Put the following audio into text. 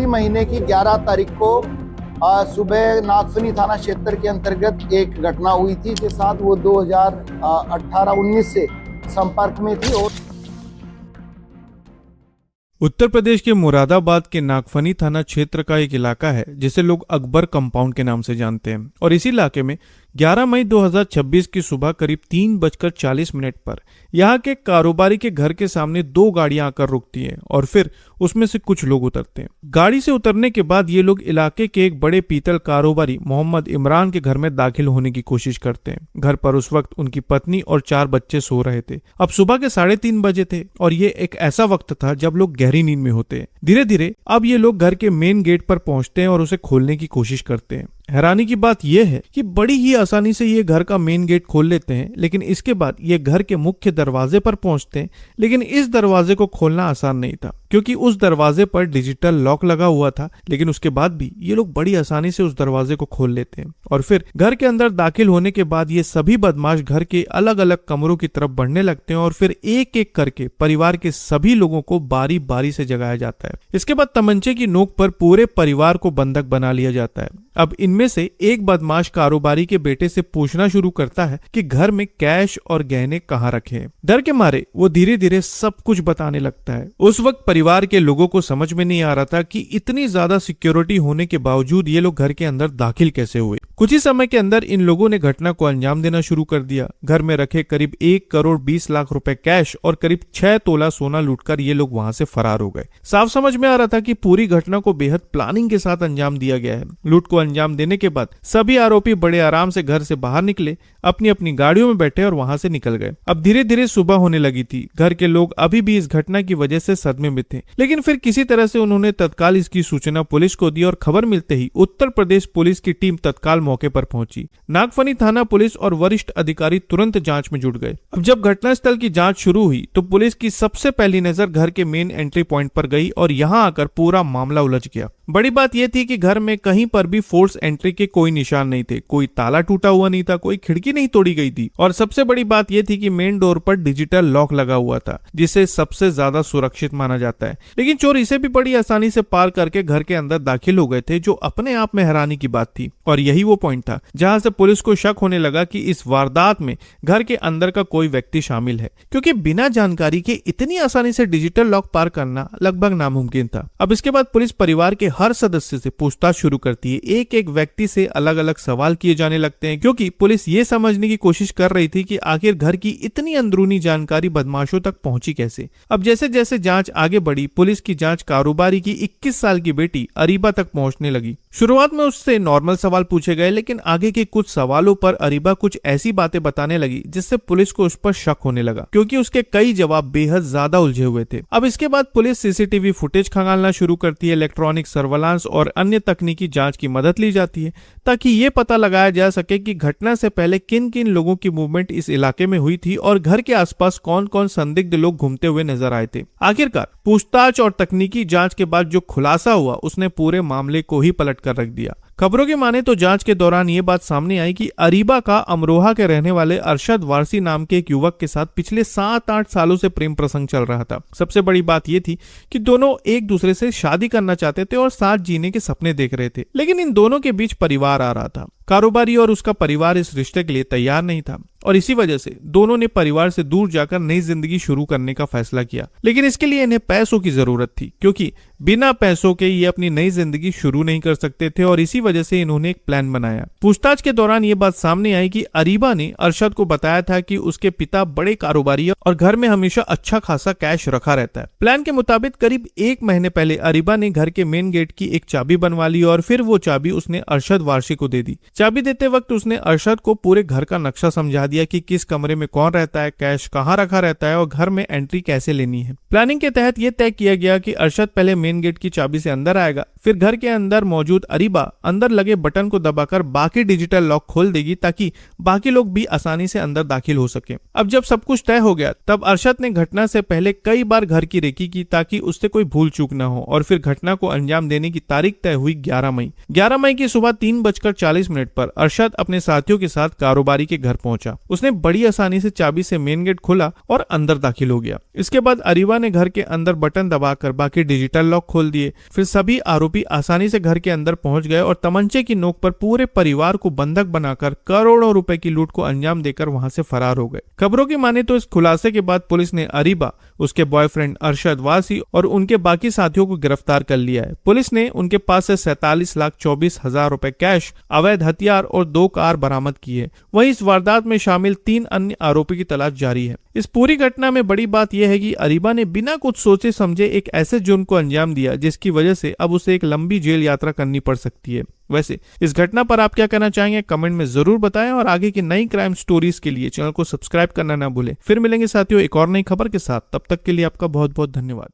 महीने की 11 तारीख को सुबह नागफनी थाना क्षेत्र के अंतर्गत एक घटना हुई थी, जिसके साथ वो 2018-19 से संपर्क में थी। और उत्तर प्रदेश के मुरादाबाद के नागफनी थाना क्षेत्र का एक इलाका है जिसे लोग अकबर कंपाउंड के नाम से जानते हैं। और इसी इलाके में 11 मई 2026 की सुबह करीब 3:40 पर यहाँ के कारोबारी के घर के सामने दो गाड़ियां आकर रुकती हैं और फिर उसमें से कुछ लोग उतरते हैं। गाड़ी से उतरने के बाद ये लोग इलाके के एक बड़े पीतल कारोबारी मोहम्मद इमरान के घर में दाखिल होने की कोशिश करते हैं। घर पर उस वक्त उनकी पत्नी और 4 बच्चे सो रहे थे। अब सुबह के 3:30 बजे थे और ये एक ऐसा वक्त था जब लोग गहरी नींद में होते हैं। धीरे धीरे अब ये लोग घर के मेन गेट पर पहुंचते हैं और उसे खोलने की कोशिश करते हैं। हैरानी की बात यह है कि बड़ी ही आसानी से ये घर का मेन गेट खोल लेते हैं, लेकिन इसके बाद ये घर के मुख्य दरवाजे पर पहुंचते हैं। लेकिन इस दरवाजे को खोलना आसान नहीं था क्योंकि उस दरवाजे पर डिजिटल लॉक लगा हुआ था। लेकिन उसके बाद भी ये लोग बड़ी आसानी से उस दरवाजे को खोल लेते हैं और फिर घर के अंदर दाखिल होने के बाद ये सभी बदमाश घर के अलग अलग कमरों की तरफ बढ़ने लगते हैं और फिर एक एक करके परिवार के सभी लोगों को बारी बारी से जगाया जाता है। इसके बाद तमंचे की नोक पर पूरे परिवार को बंधक बना लिया जाता है। अब इनमें से एक बदमाश कारोबारी के बेटे से पूछना शुरू करता है कि घर में कैश और गहने कहाँ रखे हैं। डर के मारे वो धीरे धीरे सब कुछ बताने लगता है। उस वक्त परिवार के लोगों को समझ में नहीं आ रहा था कि इतनी ज्यादा सिक्योरिटी होने के बावजूद ये लोग घर के अंदर दाखिल कैसे हुए। कुछ ही समय के अंदर इन लोगों ने घटना को अंजाम देना शुरू कर दिया। घर में रखे करीब 1,20,00,000 रुपए कैश और करीब 6 तोला सोना लूटकर ये लोग वहां से फरार हो गए। साफ समझ में आ रहा था कि पूरी घटना को बेहद प्लानिंग के साथ अंजाम दिया गया है। लूट को अंजाम देने के बाद सभी आरोपी बड़े आराम से घर से बाहर निकले, अपनी अपनी गाड़ियों में बैठे और वहां से निकल गए। अब धीरे धीरे सुबह होने लगी थी। घर के लोग अभी भी इस घटना की वजह से सदमे में थे, लेकिन फिर किसी तरह से उन्होंने तत्काल इसकी सूचना पुलिस को दी और खबर मिलते ही उत्तर प्रदेश पुलिस की टीम तत्काल मौके पर पहुंची। नागफनी थाना पुलिस और वरिष्ठ अधिकारी तुरंत जांच में जुट गए। अब जब घटनास्थल की जांच शुरू हुई तो पुलिस की सबसे पहली नजर घर के मेन एंट्री पॉइंट पर गई और यहां आकर पूरा मामला उलझ गया। बड़ी बात यह थी कि घर में कहीं पर भी फोर्स एंट्री के कोई निशान नहीं थे, कोई ताला टूटा हुआ नहीं था, कोई खिड़की नहीं तोड़ी गई थी और सबसे बड़ी बात यह थी कि मेन डोर पर डिजिटल लॉक लगा हुआ था, जिसे सबसे ज्यादा सुरक्षित माना जाता है। लेकिन चोर इसे भी बड़ी आसानी से पार करके घर के अंदर दाखिल हो गए थे, जो अपने आप में हैरानी की बात थी। और यही वो पॉइंट था जहां से पुलिस को शक होने लगा कि इस वारदात में घर के अंदर का कोई व्यक्ति शामिल है, क्योंकि बिना जानकारी के इतनी आसानी से डिजिटल लॉक पार करना लगभग नामुमकिन था। अब इसके बाद पुलिस परिवार के हर सदस्य से पूछताछ शुरू करती है। एक एक व्यक्ति से अलग अलग सवाल किए जाने लगते हैं, क्योंकि पुलिस ये समझने की कोशिश कर रही थी कि आखिर घर की इतनी अंदरूनी जानकारी बदमाशों तक पहुंची कैसे। अब जैसे जैसे जांच आगे बढ़ी, पुलिस की जांच कारोबारी की 21 साल की बेटी अरीबा तक पहुंचने लगी। शुरुआत में उससे नॉर्मल सवाल पूछे गए, लेकिन आगे के कुछ सवालों पर अरीबा कुछ ऐसी बातें बताने लगी जिससे पुलिस को उस पर शक होने लगा, क्योंकि उसके कई जवाब बेहद ज्यादा उलझे हुए थे। अब इसके बाद पुलिस सीसीटीवी फुटेज खंगालना शुरू करती है। इलेक्ट्रॉनिक सर्वेलांस और अन्य तकनीकी जांच की मदद ली जाती है ताकि ये पता लगाया जा सके कि घटना से पहले किन किन लोगों की मूवमेंट इस इलाके में हुई थी और घर के आसपास कौन कौन संदिग्ध लोग घूमते हुए नजर आए थे। आखिरकार पूछताछ और तकनीकी जांच के बाद जो खुलासा हुआ उसने पूरे मामले को ही पलट कर रख दिया। खबरों के माने तो जांच के दौरान ये बात सामने आई कि अरीबा का अमरोहा के रहने वाले अरशद वारसी नाम के एक युवक के साथ पिछले 7-8 सालों से प्रेम प्रसंग चल रहा था। सबसे बड़ी बात ये थी कि दोनों एक दूसरे से शादी करना चाहते थे और साथ जीने के सपने देख रहे थे, लेकिन इन दोनों के बीच परिवार आ रहा था। कारोबारी और उसका परिवार इस रिश्ते के लिए तैयार नहीं था और इसी वजह से दोनों ने परिवार से दूर जाकर नई जिंदगी शुरू करने का फैसला किया। लेकिन इसके लिए इन्हें पैसों की जरूरत थी, क्योंकि बिना पैसों के ये अपनी नई जिंदगी शुरू नहीं कर सकते थे और इसी वजह से इन्होंने एक प्लान बनाया। पूछताछ के दौरान ये बात सामने आई कि अरीबा ने अरशद को बताया था कि उसके पिता बड़े कारोबारी है और घर में हमेशा अच्छा खासा कैश रखा रहता है। प्लान के मुताबिक करीब 1 महीने पहले अरीबा ने घर के मेन गेट की एक चाबी बनवा ली और फिर वो चाबी उसने अरशद वारसी को दे दी। चाबी देते वक्त उसने अरशद को पूरे घर का नक्शा समझा दिया कि किस कमरे में कौन रहता है, कैश कहाँ रखा रहता है और घर में एंट्री कैसे लेनी है। प्लानिंग के तहत यह तय किया गया कि अरशद पहले मेन गेट की चाबी से अंदर आएगा, फिर घर के अंदर मौजूद अरीबा अंदर लगे बटन को दबाकर बाकी डिजिटल लॉक खोल देगी ताकि बाकी लोग भी आसानी से अंदर दाखिल हो सके। अब जब सब कुछ तय हो गया तब अरशद ने घटना से पहले कई बार घर की रेकी की ताकि उससे कोई भूल चूक न हो और फिर घटना को अंजाम देने की तारीख तय हुई 11 मई। 11 मई की सुबह 3:40 पर अरशद अपने साथियों के साथ कारोबारी के घर पहुंचा। उसने बड़ी आसानी से चाबी से मेन गेट खोला और अंदर दाखिल हो गया। इसके बाद अरीबा ने घर के अंदर बटन दबाकर बाकी डिजिटल लॉक खोल दिए। फिर सभी आरोपी आसानी से घर के अंदर पहुंच गए और तमंचे की नोक पर पूरे परिवार को बंधक बनाकर करोड़ों रुपए की लूट को अंजाम देकर वहां से फरार हो गए। खबरों की माने तो इस खुलासे के बाद पुलिस ने अरीबा, उसके बॉयफ्रेंड अरशद वासी और उनके बाकी साथियों को गिरफ्तार कर लिया है। पुलिस ने उनके पास से 47,24,000 रुपए कैश, अवैध हथियार और 2 कार बरामद की है। वहीं इस वारदात में शामिल 3 अन्य आरोपी की तलाश जारी है। इस पूरी घटना में बड़ी बात यह है कि अरीबा ने बिना कुछ सोचे समझे एक ऐसे जुर्म को अंजाम दिया जिसकी वजह से अब उसे एक लंबी जेल यात्रा करनी पड़ सकती है। वैसे इस घटना पर आप क्या कहना चाहेंगे कमेंट में जरूर बताएं और आगे की नई क्राइम स्टोरीज के लिए चैनल को सब्सक्राइब करना ना भूलें। फिर मिलेंगे साथियों एक और नई खबर के साथ, तब तक के लिए आपका बहुत बहुत धन्यवाद।